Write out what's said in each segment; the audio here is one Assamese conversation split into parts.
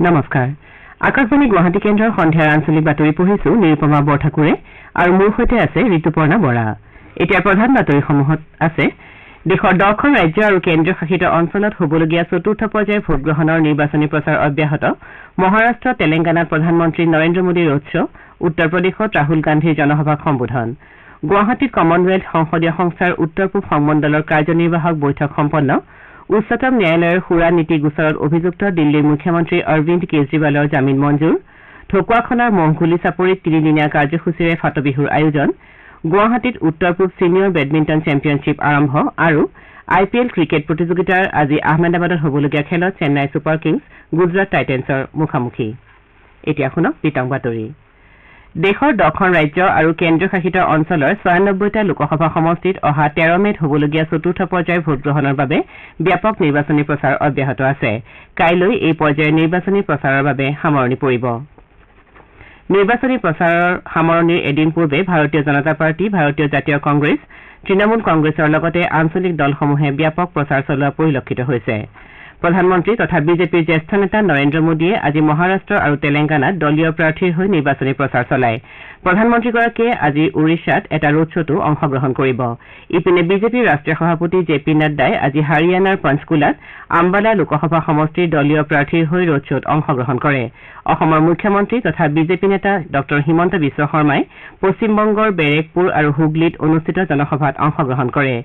নমস্কাৰ আকাশবাণী গুৱাহাটী কেন্দ্ৰৰ সন্ধিয়াৰ আঞ্চলিক বাতৰি পঢ়িছো নিৰুপমা বৰঠাকুৰে আৰু মোৰ সৈতে আছে ঋতুপৰ্ণা বৰা। এতিয়া প্ৰধান বাতৰিসমূহত আছে দেশৰ 10খন ৰাজ্য আৰু কেন্দ্ৰীয় শাসিত অঞ্চলত হ'বলগীয়া চতুৰ্থ পৰ্যায়ৰ ভোটগ্ৰহণৰ নিৰ্বাচনী প্ৰচাৰ অব্যাহত। মহাৰাষ্ট্ৰ তেলেংগানাত প্ৰধানমন্ত্ৰী নৰেন্দ্ৰ মোদীৰ ৰোড শ্ব', উত্তৰ প্ৰদেশত ৰাহুল গান্ধীৰ জনসভাক সম্বোধন। গুৱাহাটীত কমনৱেলথ সংসদীয় সংস্থাৰ উত্তৰ পূব সংমণ্ডলৰ কাৰ্যনিৰ্বাহক বৈঠক সম্পন্ন। উচ্চতম ন্যায়ালয়ৰ সুৰা নীতি গোচৰত অভিযুক্ত দিল্লীৰ মুখ্যমন্ত্ৰী অৰবিন্দ কেজৰিৱালৰ জামিন মঞ্জুৰ। ঢকুৱাখনাৰ মহঘুলি চাপৰিত তিনিদিনীয়া কাৰ্যসূচীৰে ফাটবিহুৰ আয়োজন। গুৱাহাটীত উত্তৰ পূব ছিনিয়ৰ বেডমিণ্টন চেম্পিয়নশ্বিপ আৰম্ভ আৰু IPL ক্ৰিকেট প্ৰতিযোগিতাৰ আজি আহমেদাবাদত হ'বলগীয়া খেলত চেন্নাই ছুপাৰ কিংছ গুজৰাট টাইটেন্সৰ মুখামুখি। এতিয়া শুনক বিতং বাতৰি। দেশৰ 10খন ৰাজ্য আৰু কেন্দ্ৰীয় শাসিত অঞ্চলৰ ৯৬টা লোকসভা সমষ্টিত অহা 13 মেত হ'বলগীয়া চতুৰ্থ পৰ্যায়ৰ ভোটগ্ৰহণৰ বাবে ব্যাপক নিৰ্বাচনী প্ৰচাৰ অব্যাহত আছে। কাইলৈ এই পৰ্যায়ৰ নিৰ্বাচনী প্ৰচাৰৰ বাবে সামৰণি পৰিব। নিৰ্বাচনী প্ৰচাৰৰ সামৰণিৰ এদিন পূৰ্বে ভাৰতীয় জনতা পাৰ্টি, ভাৰতীয় জাতীয় কংগ্ৰেছ, তৃণমূল কংগ্ৰেছৰ লগতে আঞ্চলিক দলসমূহে ব্যাপক প্ৰচাৰ চলোৱা পৰিলক্ষিত হৈছে। প্ৰধানমন্ত্ৰী তথা বিজেপিৰ জ্যেষ্ঠ নেতা নৰেন্দ্ৰ মোদীয়ে আজি মহাৰাষ্ট্ৰ আৰু তেলেংগানাত দলীয় প্ৰাৰ্থীৰ হৈ নিৰ্বাচনী প্ৰচাৰ চলায়। প্ৰধানমন্ত্ৰীগৰাকীয়ে আজি উৰিষ্যাত এটা ৰোড শ্বতো অংশগ্ৰহণ কৰিব। ইপিনে বিজেপিৰ ৰাষ্ট্ৰীয় সভাপতি JP নাড্ডাই আজি হাৰিয়ানাৰ পঞ্চকুলাত আম্বালা লোকসভা সমষ্টিৰ দলীয় প্ৰাৰ্থীৰ হৈ ৰোড শ্বত অংশগ্ৰহণ কৰে। অসমৰ মুখ্যমন্ত্ৰী তথা বিজেপি নেতা ডঃ হিমন্ত বিশ্ব শৰ্মাই পশ্চিমবংগৰ বেৰেকপুৰ আৰু হুগলীত অনুষ্ঠিত জনসভাত অংশগ্ৰহণ কৰে।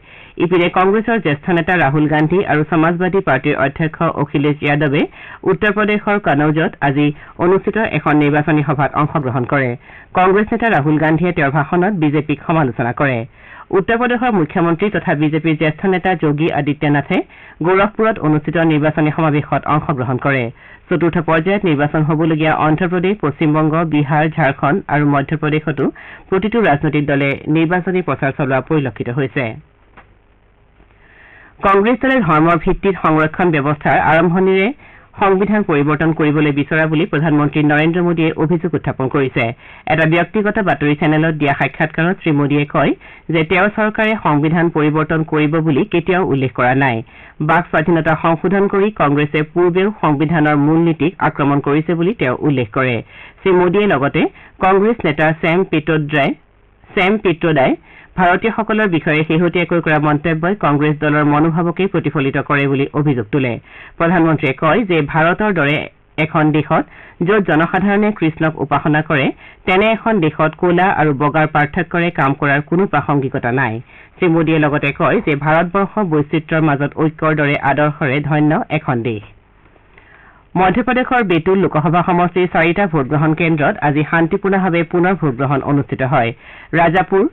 ইপিনে কংগ্ৰেছৰ জ্যেষ্ঠ নেতা ৰাহুল গান্ধী আৰু সমাজবাদী পাৰ্টীৰ অধ্যক্ষ অখিলেশ যাদৱে উত্তৰ প্ৰদেশৰ কনৌজত আজি অনুষ্ঠিত এখন নিৰ্বাচনী সভাত অংশগ্ৰহণ কৰে। কংগ্ৰেছ নেতা ৰাহুল গান্ধীয়ে তেওঁৰ ভাষণত বিজেপিক সমালোচনা কৰে। উত্তৰ প্ৰদেশৰ মুখ্যমন্ত্ৰী তথা বিজেপিৰ জ্যেষ্ঠ নেতা যোগী আদিত্য নাথে গোৰখপুৰত অনুষ্ঠিত নিৰ্বাচনী সমাৱেশত অংশগ্ৰহণ কৰে। চতুৰ্থ পৰ্যায়ত নিৰ্বাচন হ'বলগীয়া অন্ধ্ৰপ্ৰদেশ, পশ্চিমবংগ, বিহাৰ, ঝাৰখণ্ড আৰু মধ্যপ্ৰদেশতো প্ৰতিটো ৰাজনৈতিক দলে নিৰ্বাচনী প্ৰচাৰ চলোৱা পৰিলক্ষিত হৈছে। কংগ্ৰেছ দলে ধৰ্মৰ ভিত্তিত সংৰক্ষণ ব্যৱস্থাৰ আৰম্ভণিৰে সংবিধান পৰিৱৰ্তন কৰিবলৈ বিচৰা বুলি প্ৰধানমন্ত্ৰী নৰেন্দ্ৰ মোদীয়ে অভিযোগ উত্থাপন কৰিছে। এটা ব্যক্তিগত বাতৰি চেনেলত দিয়া সাক্ষাৎকাৰত শ্ৰীমোদীয়ে কয় যে তেওঁৰ চৰকাৰে সংবিধান পৰিৱৰ্তন কৰিব বুলি কেতিয়াও উল্লেখ কৰা নাই। বাক স্বাধীনতা সংশোধন কৰি কংগ্ৰেছে পূৰ্বেও সংবিধানৰ মূল নীতিক আক্ৰমণ কৰিছে বুলি তেওঁ উল্লেখ কৰে। শ্ৰীমোদীয়ে লগতে কংগ্ৰেছ নেতা ছেম পিট্ৰোডাই ভাৰতীয়সকলৰ বিষয়ে শেহতীয়াকৈ কৰা মন্তব্যই কংগ্ৰেছ দলৰ মনোভাৱকেই প্ৰতিফলিত কৰে বুলি অভিযোগ তোলে। প্ৰধানমন্ত্ৰীয়ে কয় যে ভাৰতৰ দৰে এখন দেশত য'ত জনসাধাৰণে কৃষ্ণক উপাসনা কৰে তেনে এখন দেশত ক'লা আৰু বগাৰ পাৰ্থক্যৰে কাম কৰাৰ কোনো প্ৰাসংগিকতা নাই। শ্ৰীমোদীয়ে লগতে কয় যে ভাৰতবৰ্ষ বৈচিত্ৰ্যৰ মাজত ঐক্যৰ দৰে আদৰ্শৰে ধন্য এখন দেশ। মধ্যপ্ৰদেশৰ বেতুল লোকসভা সমষ্টিৰ 4টা ভোটগ্ৰহণ কেন্দ্ৰত আজি শান্তিপূৰ্ণভাৱে পুনৰ ভোটগ্ৰহণ অনুষ্ঠিত হয়। ৰাজাপুৰ,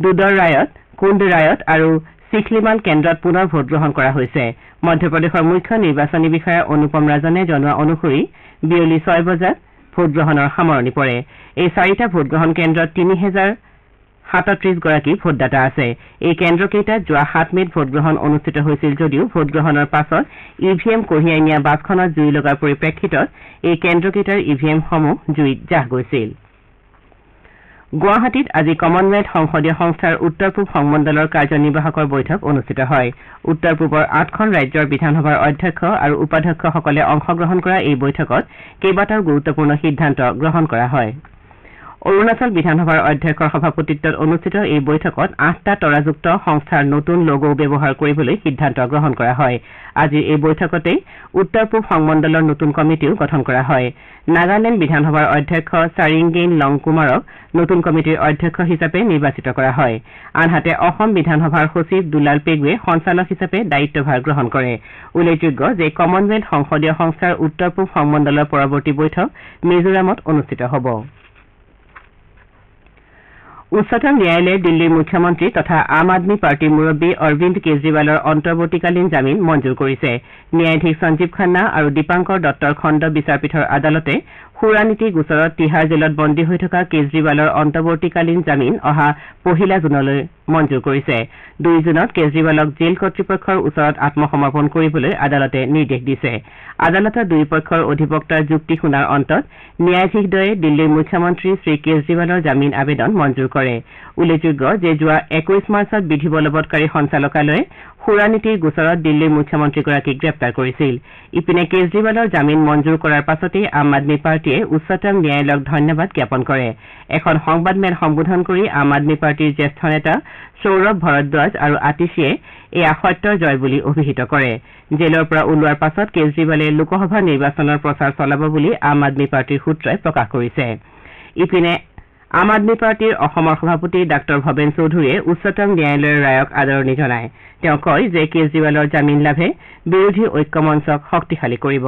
দুদৰ ৰায়ত, কুণ্ড ৰায়ত আৰু চিখলিমাল কেন্দ্ৰত পুনৰ ভোটগ্ৰহণ কৰা হৈছে। মধ্যপ্ৰদেশৰ মুখ্য নিৰ্বাচনী বিষয়া অনুপম ৰাজনে জনোৱা অনুসৰি বিয়লি 6 বজাত ভোটগ্ৰহণৰ সামৰণি পৰে। এই 4টা ভোটগ্ৰহণ কেন্দ্ৰত 3037 গৰাকী ভোটদাতা আছে। এই কেন্দ্ৰকেইটাত যোৱা 7 মেত ভোটগ্ৰহণ অনুষ্ঠিত হৈছিল যদিও ভোটগ্ৰহণৰ পাছত EVM কঢ়িয়াই নিয়া বাছখনত জুই লগাৰ পৰিপ্ৰেক্ষিতত এই কেন্দ্ৰকেইটাৰ EVMসমূহ জুইত জাহ গৈছিল। গুৱাহাটীত আজি কমনৱেলথ সংসদীয় সংস্থাৰ উত্তৰ পূব সংমণ্ডলৰ কাৰ্যনিৰ্বাহকৰ বৈঠক অনুষ্ঠিত হয়। উত্তৰ পূবৰ 8খন ৰাজ্যৰ বিধানসভাৰ অধ্যক্ষ আৰু উপাধ্যক্ষসকলে অংশগ্ৰহণ কৰা এই বৈঠকত কেইবাটাও গুৰুত্বপূৰ্ণ সিদ্ধান্ত গ্ৰহণ কৰা হয়। অৰুণাচল বিধানসভাৰ অধ্যক্ষৰ সভাপতিত্বত অনুষ্ঠিত এই বৈঠকত 8টা তৰাযুক্ত সংস্থাৰ নতুন লগো ব্যৱহাৰ কৰিবলৈ সিদ্ধান্ত গ্ৰহণ কৰা হয়। আজিৰ এই বৈঠকতেই উত্তৰ পূব সংমণ্ডলৰ নতুন কমিটিও গঠন কৰা হয়। নাগালেণ্ড বিধানসভাৰ অধ্যক্ষ চাৰিংগেইন লংকুমাৰক নতুন কমিটিৰ অধ্যক্ষ হিচাপে নিৰ্বাচিত কৰা হয়। আনহাতে অসম বিধানসভাৰ সচিব দুলাল পেগুৱে সঞ্চালক হিচাপে দায়িত্বভাৰ গ্ৰহণ কৰে। উল্লেখযোগ্য যে কমনৱেলথ সংসদীয় সংস্থাৰ উত্তৰ পূব সংমণ্ডলৰ পৰৱৰ্তী বৈঠক মিজোৰামত অনুষ্ঠিত হ'ব। উচ্চতম ন্যায়ালয়ে দিল্লীৰ মুখ্যমন্ত্ৰী তথা আম আদমী পাৰ্টীৰ মুৰব্বী অৰবিন্দ কেজৰিৱালৰ অন্তৰ্বৰ্তীকালীন জামিন মঞ্জুৰ কৰিছে। ন্যায়াধীশ সঞ্জীৱ খান্না আৰু দীপাংকৰ দত্তৰ খণ্ড বিচাৰপীঠৰ আদালতে সুৰা নীতি গোচৰত তিহাৰ জেলত বন্দী হৈ থকা কেজৰিৱালৰ অন্তৰ্বৰ্তীকালীন জামিন অহা 1 জুনলৈ মঞ্জুৰ কৰিছে। 2 জুনত কেজৰিৱালক জেল কৰ্তৃপক্ষৰ ওচৰত আত্মসমৰ্পণ কৰিবলৈ আদালতে নিৰ্দেশ দিছে। আদালতৰ দুয়োপক্ষৰ অধিবক্তাৰ যুক্তি শুনাৰ অন্তত ন্যায়াধীশদ্বয়ে দিল্লীৰ মুখ্যমন্ত্ৰী শ্ৰী কেজৰিৱালৰ জামিন আবেদন মঞ্জুৰ কৰে। উল্লেখযোগ্য যে যোৱা 21 মাৰ্চত বিধি বলবৎকাৰী সঞ্চালকালয়ে সুৰা নীতিৰ গোচৰত দিল্লীৰ মুখ্যমন্ত্ৰীগৰাকীক গ্ৰেপ্তাৰ কৰিছিল ইপিনে কেজৰিৱালৰ জামিন মঞ্জুৰ কৰাৰ পাছতেই আম আদমী পাৰ্টীয়ে উচ্চতম ন্যায়ালয়ক ধন্যবাদ জ্ঞাপন কৰে এখন সংবাদমেল সম্বোধন কৰি আম আদমী পাৰ্টীৰ জ্যেষ্ঠ নেতা সৌৰভ ভৰদ্বাজ আৰু আতিশীয়ে এয়া সত্যৰ জয় বুলি অভিহিত কৰে জেলৰ পৰা ওলোৱাৰ পাছত কেজৰিৱালে লোকসভা নিৰ্বাচনৰ প্ৰচাৰ চলাব বুলি আম আদমী পাৰ্টীৰ সূত্ৰই প্ৰকাশ কৰিছে ইপিনে আম আদমী পাৰ্টীৰ অসমৰ সভাপতি ডাঃ ভৱেন চৌধুৰীয়ে উচ্চতম ন্যায়ালয়ৰ ৰায়ক আদৰণি জনায় তেওঁ কয় যে কেজৰিৱালৰ জামিন লাভে বিৰোধী ঐক্যমঞ্চক শক্তিশালী কৰিব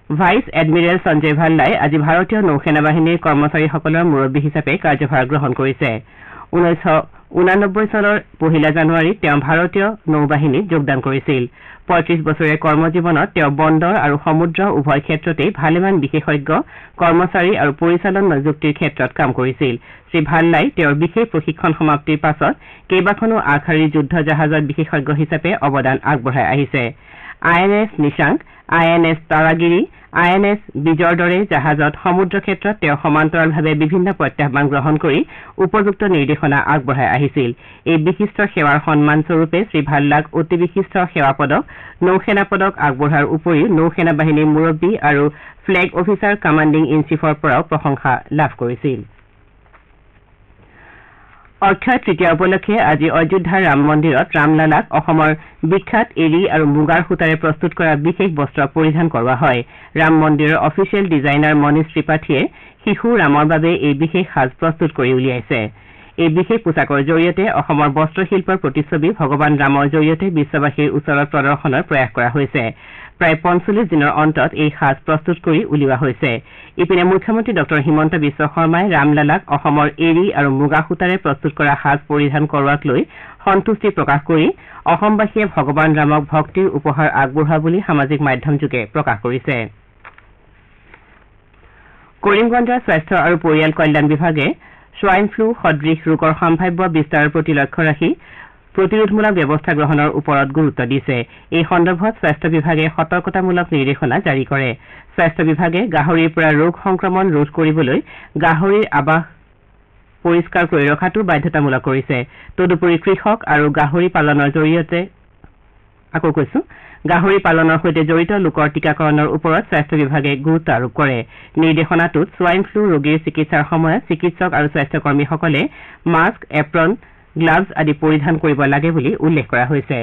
ভাইচ এডমিৰেল সঞ্জয় ভাল্লাই আজি ভাৰতীয় নৌসেনা বাহিনীৰ কৰ্মচাৰীসকলৰ মুৰব্বী হিচাপে কাৰ্যভাৰ গ্ৰহণ কৰিছে 1989 চনৰ 1 জানুৱাৰীত তেওঁ ভাৰতীয় নৌবাহিনীত যোগদান কৰিছিল 35 বছৰীয়া কৰ্মজীৱনত তেওঁ বন্দৰ আৰু সমুদ্ৰ উভয় ক্ষেত্ৰতেই ভালেমান বিশেষজ্ঞ কৰ্মচাৰী আৰু পৰিচালন নিযুক্তিৰ ক্ষেত্ৰত কাম কৰিছিল শ্ৰী ভাল্লাই তেওঁৰ বিশেষ প্ৰশিক্ষণ সমাপ্তিৰ পাছত কেইবাখনো আগশাৰীৰ যুদ্ধ জাহাজত বিশেষজ্ঞ হিচাপে অৱদান আগবঢ়াই আহিছে INS নিশাংক INS তাৰাগিৰি INS বিজৰ দৰে জাহাজত সমুদ্ৰ ক্ষেত্ৰত তেওঁ সমান্তৰালভাৱে বিভিন্ন প্ৰত্যাহ্বান গ্ৰহণ কৰি উপযুক্ত নিৰ্দেশনা আগবঢ়াই আহিছিল এই বিশিষ্ট সেৱাৰ সন্মানস্বৰূপে শ্ৰী ভাল্লাক অতি বিশিষ্ট সেৱা পদক নৌসেনা পদক আগবঢ়োৱাৰ উপৰিও নৌসেনা বাহিনীৰ মুৰব্বী আৰু ফ্লেগ অফিচাৰ কমাণ্ডিং ইন চিফৰ পৰাও প্ৰশংসা লাভ কৰিছিল অক্ষয় তৃতীয়া উপলক্ষে আজি অযোধ্যাৰ ৰাম মন্দিৰত ৰামলালাক অসমৰ বিখ্যাত এৰী আৰু মুগাৰ সূতাৰে প্ৰস্তুত কৰা বিশেষ বস্ত্ৰ পৰিধান কৰোৱা হয় ৰাম মন্দিৰৰ অফিচিয়েল ডিজাইনাৰ মনীষ ত্ৰিপাঠীয়ে শিশু ৰামৰ বাবে এই বিশেষ সাজ প্ৰস্তুত কৰি উলিয়াইছে এই বিশেষ পোছাকৰ জৰিয়তে অসমৰ বস্ত্ৰশিল্পৰ প্ৰতিচ্ছবি ভগৱান ৰামৰ জৰিয়তে বিশ্ববাসীৰ ওচৰত প্ৰদৰ্শনৰ প্ৰয়াস কৰা হৈছে প্ৰায় 45 দিনৰ অন্তত এই সাজ প্ৰস্তুত কৰি উলিওৱা হৈছে ইপিনে মুখ্যমন্ত্ৰী ডঃ হিমন্ত বিশ্ব শৰ্মাই ৰামলালাক অসমৰ এৰী আৰু মুগা সূতাৰে প্ৰস্তুত কৰা সাজ পৰিধান কৰোৱাক লৈ সন্তুষ্টি প্ৰকাশ কৰি অসমবাসীয়ে ভগৱান ৰামক ভক্তিৰ উপহাৰ আগবঢ়োৱা বুলি সামাজিক মাধ্যমযোগে প্ৰকাশ কৰিছে কৰিমগঞ্জৰ স্বাস্থ্য আৰু পৰিয়াল কল্যাণ বিভাগে সোৱাইন ফ্লু সদৃশ ৰোগৰ সম্ভাৱ্য বিস্তাৰৰ প্ৰতি লক্ষ্য ৰাখি প্ৰতিৰোধমূলক ব্যৱস্থা গ্ৰহণৰ ওপৰত গুৰুত্ব দিছে এই সন্দৰ্ভত স্বাস্থ্য বিভাগে সতৰ্কতামূলক নিৰ্দেশনা জাৰি কৰে স্বাস্থ্য বিভাগে গাহৰিৰ পৰা ৰোগ সংক্ৰমণ ৰোধ কৰিবলৈ গাহৰিৰ আবাস পৰিষ্কাৰ কৰি ৰখাটো বাধ্যতামূলক কৰিছে তদুপৰি কৃষক আৰু গাহৰি পালনৰ সৈতে জড়িত লোকৰ টীকাকৰণৰ ওপৰত স্বাস্থ্য বিভাগে গুৰুত্ব আৰোপ কৰে নিৰ্দেশনাটোত সোৱাইন ফ্লু ৰোগীৰ চিকিৎসাৰ সময়ত চিকিৎসক আৰু স্বাস্থ্যকৰ্মীসকলে মাস্ক এপ্ৰন গ্লাভছ আদি পৰিধান কৰিব লাগে বুলি উল্লেখ কৰা হৈছে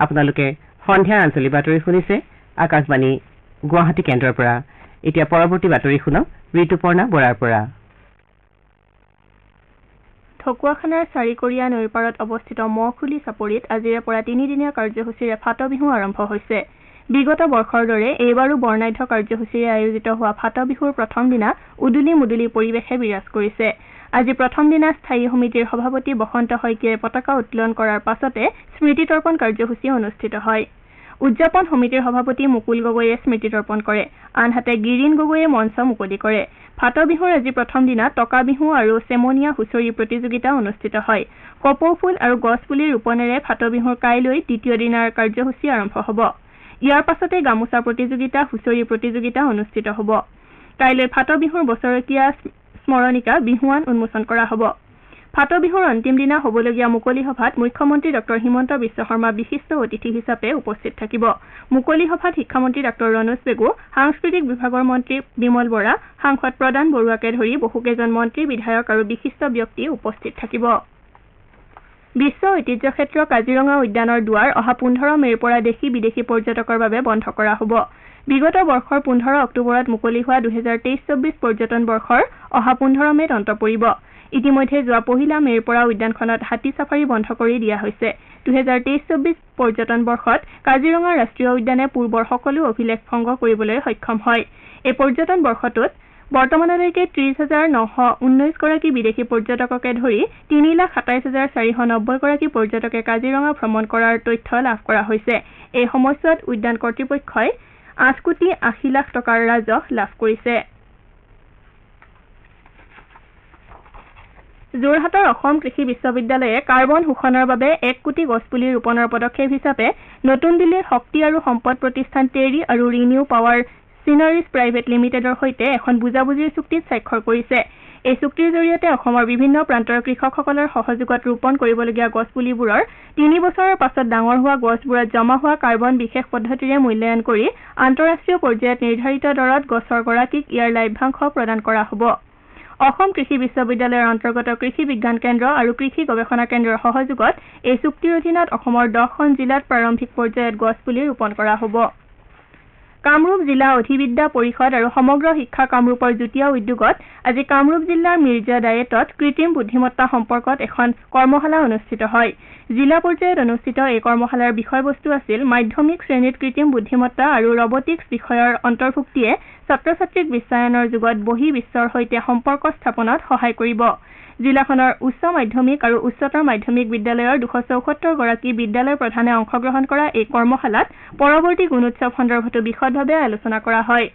আপোনালোকে সন্ধিয়া আঞ্চলিক বাতৰি শুনিছে আকাশবাণী গুৱাহাটী কেন্দ্ৰৰ পৰা এতিয়া পৰৱৰ্তী বাতৰি শুনক ঋতুপৰ্ণা বৰাৰ পৰা ঢকুৱাখানাৰ চাৰিকৰীয়া নৈৰ পাৰত অৱস্থিত মহখুলি চাপৰিত আজিৰে পৰা 3দিনীয়া কাৰ্যসূচীৰে ফাট বিহু আৰম্ভ হৈছে বিগত বৰ্ষৰ দৰে এইবাৰো বৰ্ণাঢ্য কাৰ্যসূচীৰে আয়োজিত হোৱা ফাট বিহুৰ প্ৰথম দিনা উদুলি মুদুলি পৰিৱেশে বিৰাজ কৰিছে আজি প্ৰথম দিনা স্থায়ী সমিতিৰ সভাপতি বসন্ত শইকীয়াই পতাকা উত্তোলন কৰাৰ পাছতে স্মৃতি তৰ্পণ কাৰ্যসূচী অনুষ্ঠিত হয় উদযাপন সমিতিৰ সভাপতি মুকুল গগৈয়ে স্মৃতি তৰ্পণ কৰে আনহাতে গিৰিন গগৈয়ে মঞ্চ মুকলি কৰে ফাট বিহুৰ আজি প্ৰথম দিনা টকা বিহু আৰু চেমনীয়া হুঁচৰি প্ৰতিযোগিতা অনুষ্ঠিত হয় কপৌ ফুল আৰু গছ পুলি ৰোপণেৰে ফাট বিহুৰ কাইলৈ দ্বিতীয় দিনাৰ কাৰ্যসূচী আৰম্ভ হ'ব ইয়াৰ পাছতে গামোচা প্ৰতিযোগিতা হুঁচৰি প্ৰতিযোগিতা অনুষ্ঠিত হ'ব কাইলৈ ফাট বিহুৰ বছৰকীয়া স্মৰণিকা বিহুৱান উন্মোচন কৰা হ'ব ফাট বিহুৰ অন্তিম দিনা হ'বলগীয়া মুকলি সভাত মুখ্যমন্ত্ৰী ডঃ হিমন্ত বিশ্ব শৰ্মা বিশিষ্ট অতিথি হিচাপে উপস্থিত থাকিব মুকলি সভাত শিক্ষামন্ত্ৰী ডঃ ৰণোজ পেগু সাংস্কৃতিক বিভাগৰ মন্ত্ৰী বিমল বৰা সাংসদ প্ৰদান বৰুৱাকে ধৰি বহুকেইজন মন্ত্ৰী বিধায়ক আৰু বিশিষ্ট ব্যক্তি উপস্থিত থাকিব বিশ্ব ঐতিহ্য ক্ষেত্ৰ কাজিৰঙা উদ্যানৰ দুৱাৰ অহা 15 মেৰ পৰা দেশী বিদেশী পৰ্যটকৰ বাবে বন্ধ কৰা হ'ব বিগত বৰ্ষৰ 15 অক্টোবৰত মুকলি হোৱা 2023-24 পৰ্যটন বৰ্ষৰ অহা 15 মেত অন্ত পৰিব ইতিমধ্যে যোৱা পহিলা মেৰ পৰা উদ্যানখনত হাতী ছাফাৰী বন্ধ কৰি দিয়া হৈছে 2023-24 পৰ্যটন বৰ্ষত কাজিৰঙা ৰাষ্ট্ৰীয় উদ্যানে পূৰ্বৰ সকলো অভিলেখ ভংগ কৰিবলৈ সক্ষম হয় এই পৰ্যটন বৰ্ষটোত বৰ্তমানলৈকে 30,919 গৰাকী বিদেশী পৰ্যটককে ধৰি 3,27,490 গৰাকী পৰ্যটকে কাজিৰঙা ভ্ৰমণ কৰাৰ তথ্য লাভ কৰা হৈছে এই সময়ছোৱাত উদ্যান কৰ্তৃপক্ষই 8 কোটি 80 লাখ টকাৰ ৰাজহ লাভ কৰিছে যোৰহাটৰ অসম কৃষি বিশ্ববিদ্যালয়ে কাৰ্বন শোষণৰ বাবে 1 কোটি গছপুলি ৰোপণৰ পদক্ষেপ হিচাপে নতুন দিল্লীৰ শক্তি আৰু সম্পদ প্ৰতিষ্ঠান টেৰী আৰু ৰিনিউ পাৱাৰ চিনাৰীজ প্ৰাইভেট লিমিটেডৰ সৈতে এখন বুজাবুজিৰ চুক্তিত স্বাক্ষৰ কৰিছে এই চুক্তিৰ জৰিয়তে অসমৰ বিভিন্ন প্ৰান্তৰ কৃষকসকলৰ সহযোগত ৰোপণ কৰিবলগীয়া গছপুলিবোৰৰ 3 বছৰৰ পাছত ডাঙৰ হোৱা গছবোৰত জমা হোৱা কাৰ্বন বিশেষ পদ্ধতিৰে মূল্যায়ন কৰি আন্তঃৰাষ্ট্ৰীয় পৰ্যায়ত নিৰ্ধাৰিত দৰত গছৰ গৰাকীক ইয়াৰ লাভ্যাংশ প্ৰদান কৰা হ'ব। অসম কৃষি বিশ্ববিদ্যালয়ৰ অন্তৰ্গত কৃষি বিজ্ঞান কেন্দ্ৰ আৰু কৃষি গৱেষণা কেন্দ্ৰৰ সহযোগত এই চুক্তিৰ অধীনত অসমৰ 10খন জিলাত প্ৰাৰম্ভিক পৰ্যায়ত গছপুলি ৰোপণ কৰা হ'ব। কামৰূপ জিলা অধিবিদ্যা পৰিষদ আৰু সমগ্ৰ শিক্ষা কামৰূপৰ যুটীয়া উদ্যোগত আজি কামৰূপ জিলাৰ মিৰ্জা ডায়েটত কৃত্ৰিম বুদ্ধিমত্তা সম্পৰ্কত এখন কৰ্মশালা অনুষ্ঠিত হয়। জিলা পৰ্যায়ত অনুষ্ঠিত এই কৰ্মশালাৰ বিষয়বস্তু আছিল মাধ্যমিক শ্ৰেণীত কৃত্ৰিম বুদ্ধিমত্তা আৰু ৰবটিক্স বিষয়ৰ অন্তৰ্ভুক্তিয়ে ছাত্ৰ ছাত্ৰীক বিশ্বায়নৰ যুগত বহি বিশ্বৰ সৈতে সম্পৰ্ক স্থাপনত সহায় কৰিব। জিলাখনৰ উচ্চ মাধ্যমিক আৰু উচ্চতৰ মাধ্যমিক বিদ্যালয়ৰ 274 গৰাকী বিদ্যালয় প্ৰধানে অংশগ্ৰহণ কৰা এই কৰ্মশালাত পৰৱৰ্তী গুণোৎসৱ সন্দৰ্ভতো বিশদভাৱে আলোচনা কৰা হয়।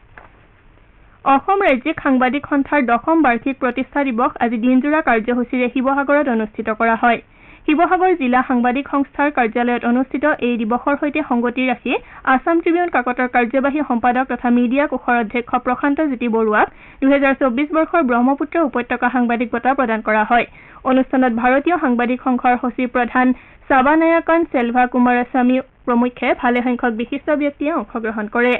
অসম ৰাজ্যিক সাংবাদিক সন্থাৰ 10ম বাৰ্ষিক প্ৰতিষ্ঠা দিৱস আজি দিনজোৰা কাৰ্যসূচীৰে শিৱসাগৰত অনুষ্ঠিত কৰা হয়। শিৱসাগৰ জিলা সাংবাদিক সংস্থাৰ কাৰ্যালয়ত অনুষ্ঠিত এই দিৱসৰ সৈতে সংগতি ৰাখি আছাম ট্ৰিবিউন কাকতৰ কাৰ্যবাহী সম্পাদক তথা মিডিয়া কোষৰ অধ্যক্ষ প্ৰশান্ত জ্যোতি বৰুৱাক 2024 বৰ্ষৰ ব্ৰহ্মপুত্ৰ উপত্যকা সাংবাদিক বঁটা প্ৰদান কৰা হয়। অনুষ্ঠানত ভাৰতীয় সাংবাদিক সংঘৰ সচিব প্ৰধান চাবানায়াকান চেলভা কুমাৰস্বামী প্ৰমুখ্যে ভালেসংখ্যক বিশিষ্ট ব্যক্তিয়ে অংশগ্ৰহণ কৰে।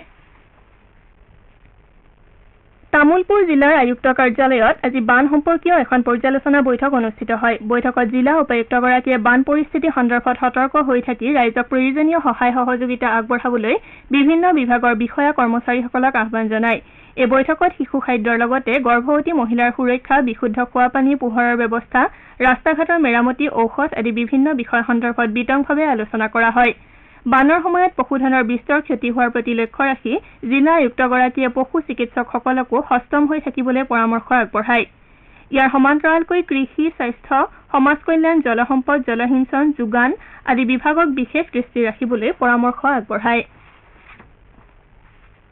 তামুলপুৰ জিলাৰ আয়ুক্ত কাৰ্যালয়ত আজি বান সম্পৰ্কীয় এখন পৰ্যালোচনা বৈঠক অনুষ্ঠিত হয়। বৈঠকত জিলা উপায়ুক্তগৰাকীয়ে বান পৰিস্থিতি সন্দৰ্ভত সতৰ্ক হৈ থাকি ৰাইজক প্ৰয়োজনীয় সহায় সহযোগিতা আগবঢ়াবলৈ বিভিন্ন বিভাগৰ বিষয়া কৰ্মচাৰীসকলক আহ্বান জনায়। এই বৈঠকত শিশু খাদ্যৰ লগতে গৰ্ভৱতী মহিলাৰ সুৰক্ষা, বিশুদ্ধ খোৱা পানী, পোহৰৰ ব্যৱস্থা, ৰাস্তা ঘাটৰ মেৰামতি, ঔষধ আদি বিভিন্ন বিষয় সন্দৰ্ভত বিতংভাৱে আলোচনা কৰা হয়। বানৰ সময়ত পশুধনৰ বিস্তৰ ক্ষতি হোৱাৰ প্ৰতি লক্ষ্য ৰাখি জিলা আয়ুক্তগৰাকীয়ে পশু চিকিৎসকসকলকো সষ্টম হৈ থাকিবলৈ পৰামৰ্শ আগবঢ়ায়। ইয়াৰ সমান্তৰালকৈ কৃষি, স্বাস্থ্য, সমাজ কল্যাণ, জলসম্পদ, জলসিঞ্চন, যোগান আদি বিভাগক বিশেষ দৃষ্টি ৰাখিবলৈ পৰামৰ্শ আগবঢ়ায়।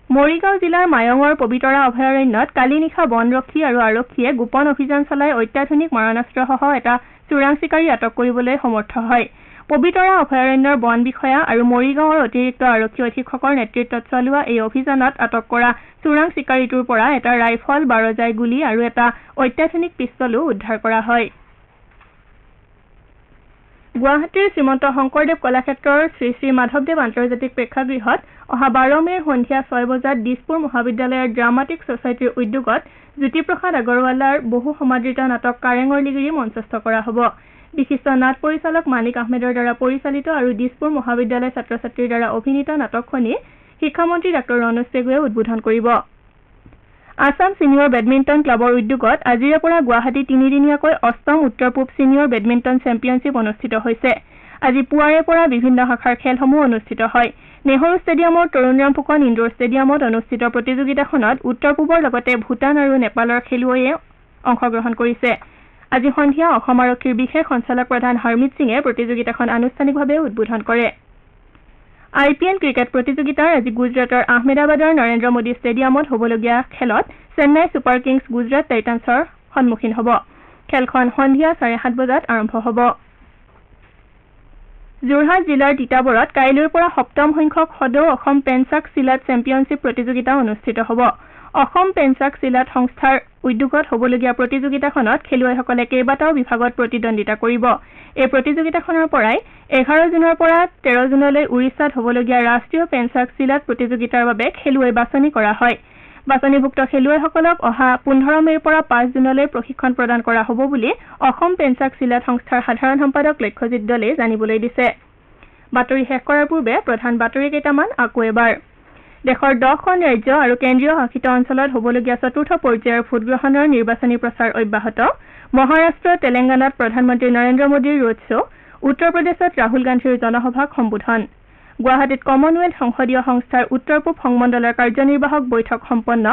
মৰিগাঁও জিলাৰ মায়ঙৰ পবিতৰা অভয়াৰণ্যত কালি নিশা বনৰক্ষী আৰু আৰক্ষীয়ে গোপন অভিযান চলাই অত্যাধুনিক মাৰণাস্ত্ৰসহ এটা চোৰাং চিকাৰী আটক কৰিবলৈ সমৰ্থ হয়। পবিতৰা অভয়াৰণ্যৰ বন বিষয়া আৰু মৰিগাঁৱৰ অতিৰিক্ত আৰক্ষী অধীক্ষকৰ নেতৃত্বত চলোৱা এই অভিযানত আটক কৰা চোৰাং চিকাৰীটোৰ পৰা এটা ৰাইফল, 12 জাই গুলী আৰু এটা অত্যাধুনিক পিষ্টলো উদ্ধাৰ কৰা হয়। গুৱাহাটীৰ শ্ৰীমন্ত শংকৰদেৱ কলাক্ষেত্ৰৰ শ্ৰী শ্ৰী মাধৱদেৱ আন্তৰ্জাতিক প্ৰেক্ষাগৃহত অহা 12 মে'ৰ সন্ধিয়া 6 বজাত দিছপুৰ মহাবিদ্যালয়ৰ ড্ৰামাটিক ছ'চাইটিৰ উদ্যোগত জ্যোতিপ্ৰসাদ আগৰৱালাৰ বহু সমাদৃত নাটক কাৰেঙৰ লিগিৰি মঞ্চস্থ কৰা হ'ব। বিশিষ্ট নাট পৰিচালক মালিক আহমেদৰ দ্বাৰা পৰিচালিত আৰু দিছপুৰ মহাবিদ্যালয় ছাত্ৰ ছাত্ৰীৰ দ্বাৰা অভিনীত নাটকখনি শিক্ষামন্ত্ৰী ডাঃ ৰণোজ পেগুৱে উদ্বোধন কৰিব। আছাম ছিনিয়ৰ বেডমিণ্টন ক্লাবৰ উদ্যোগত আজিৰে পৰা গুৱাহাটীত 3দিনীয়াকৈ 8ম উত্তৰ পূব ছিনিয়ৰ বেডমিণ্টন চেম্পিয়নশ্বিপ অনুষ্ঠিত হৈছে। আজি পুৱাৰে পৰা বিভিন্ন শাখাৰ খেলসমূহ অনুষ্ঠিত হয়। নেহৰু ষ্টেডিয়ামৰ তৰুণৰাম ফুকন ইণ্ডোৰ ষ্টেডিয়ামত অনুষ্ঠিত প্ৰতিযোগিতাখনত উত্তৰ পূবৰ লগতে ভূটান আৰু নেপালৰ খেলুৱৈয়ে অংশগ্ৰহণ কৰিছে। আজি সন্ধিয়া অসম আৰক্ষীৰ বিশেষ সঞ্চালক প্ৰধান হৰমিত সিঙে প্ৰতিযোগিতাখন আনুষ্ঠানিকভাৱে উদ্বোধন কৰে। IPL ক্ৰিকেট প্ৰতিযোগিতাৰ আজি গুজৰাটৰ আহমেদাবাদৰ নৰেন্দ্ৰ মোদী ষ্টেডিয়ামত হ'বলগীয়া খেলত চেন্নাই ছুপাৰ কিংছ গুজৰাট টাইটান্ছৰ সন্মুখীন হ'ব। খেলখন সন্ধিয়া 7:30 বজাত আৰম্ভ হ'ব। যোৰহাট জিলাৰ তিতাবৰত কাইলৈৰ পৰা 7ম সংখ্যক সদৌ অসম পেঞ্চাক চিলাট চেম্পিয়নশ্বিপ প্ৰতিযোগিতা অনুষ্ঠিত হ'ব। অসম পেঞ্চাক চিলাট সংস্থাৰ উদ্যোগত হ'বলগীয়া প্ৰতিযোগিতাখনত খেলুৱৈসকলে কেইবাটাও বিভাগত প্ৰতিদ্বন্দ্বিতা কৰিব। এই প্ৰতিযোগিতাখনৰ পৰাই 11 জুনৰ পৰা 13 জুনলৈ উৰিষ্যাত হ'বলগীয়া ৰাষ্ট্ৰীয় পেঞ্চাক চিলাট প্ৰতিযোগিতাৰ বাবে খেলুৱৈ বাছনি কৰা হয়। বাছনিভুক্ত খেলুৱৈসকলক অহা 15 মে'ৰ পৰা 5 জুনলৈ প্ৰশিক্ষণ প্ৰদান কৰা হ'ব বুলি অসম পেঞ্চাক চিলাট সংস্থাৰ সাধাৰণ সম্পাদক লক্ষ্যজিৎ দলে জানিবলৈ দিছে। বাতৰি শেষ কৰাৰ পূৰ্বে প্ৰধান বাতৰি কেইটামান আকৌ এবাৰ। দেশৰ 10খন ৰাজ্য আৰু কেন্দ্ৰীয় শাসিত অঞ্চলত হ'বলগীয়া 4ৰ্থ পৰ্যায়ৰ ভোটগ্ৰহণৰ নিৰ্বাচনী প্ৰচাৰ অব্যাহত। মহাৰাষ্ট্ৰ, তেলেংগানাত প্ৰধানমন্ত্ৰী নৰেন্দ্ৰ মোদীৰ ৰোড শ্ব', উত্তৰ প্ৰদেশত ৰাহুল গান্ধীৰ জনসভাক সম্বোধন। গুৱাহাটীত কমনৱেলথ সংসদীয় সংস্থাৰ উত্তৰ পূব সংমণ্ডলৰ কাৰ্যনিৰ্বাহক বৈঠক সম্পন্ন।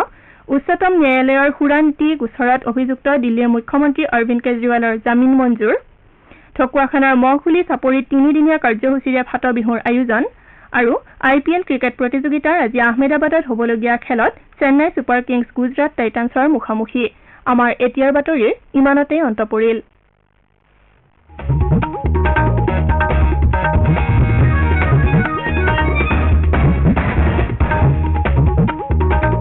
উচ্চতম ন্যায়ালয়ৰ সুৰা নীতি গোচৰত অভিযুক্ত দিল্লীৰ মুখ্যমন্ত্ৰী অৰবিন্দ কেজৰিৱালৰ জামিন মঞ্জুৰ। ঢকুৱাখানাৰ মহখুলি চাপৰিত 3দিনীয়া কাৰ্যসূচীৰে ফাট বিহুৰ আয়োজন। আৰু IPL ক্ৰিকেট প্ৰতিযোগিতাৰ আজি আহমেদাবাদত হ'বলগীয়া খেলত চেন্নাই ছুপাৰ কিংছ গুজৰাট টাইটান্ছৰ মুখামুখি। আমাৰ এতিয়াৰ বাতৰিৰ ইমানতেই অন্ত পৰিল।